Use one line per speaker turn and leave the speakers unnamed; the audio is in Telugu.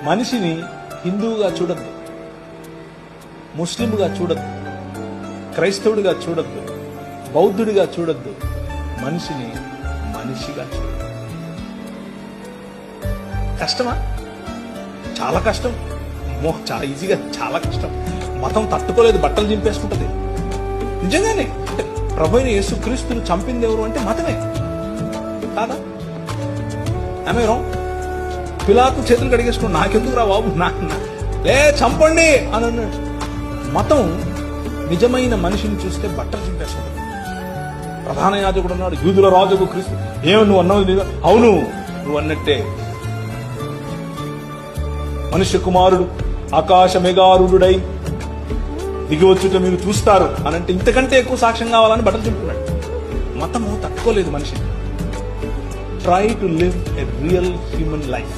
మనిషిని హిందువుగా చూడద్దు, ముస్లింగా చూడద్దు, క్రైస్తవుడిగా చూడద్దు, బౌద్ధుడిగా చూడద్దు. మనిషిని మనిషిగా చూడద్దు. కష్టమా? చాలా కష్టం. చాలా ఈజీగా, చాలా కష్టం. మతం తట్టుకోలేదు, బట్టలు చింపేసుకుంటది. నిజంగానే ప్రభువైన యేసుక్రీస్తును చంపింది ఎవరు అంటే మతమే కాదా? ఆమె పిలాతు చేతులు కడిగేసుకుని నాకెందుకు రా బాబు, లే చంపండి అని అన్నాడు. మతం నిజమైన మనిషిని చూస్తే బట్టలు చింపేసుకుంటుంది. ప్రధాన యాజకుడు అన్నాడు, యూదుల రాజుకు క్రీస్తు. ఏమో నువ్వు అన్నావు? అవును, నువ్వు అన్నట్టే. మనుష్య కుమారుడు ఆకాశ మేఘారుడై దిగివచ్చుట మీరు చూస్తారు అనంటే ఇంతకంటే ఎక్కువ సాక్ష్యం కావాలని బట్టలు చింపుకున్నాడు. మతము తట్టుకోలేదు మనిషిని. Try to live a real human life.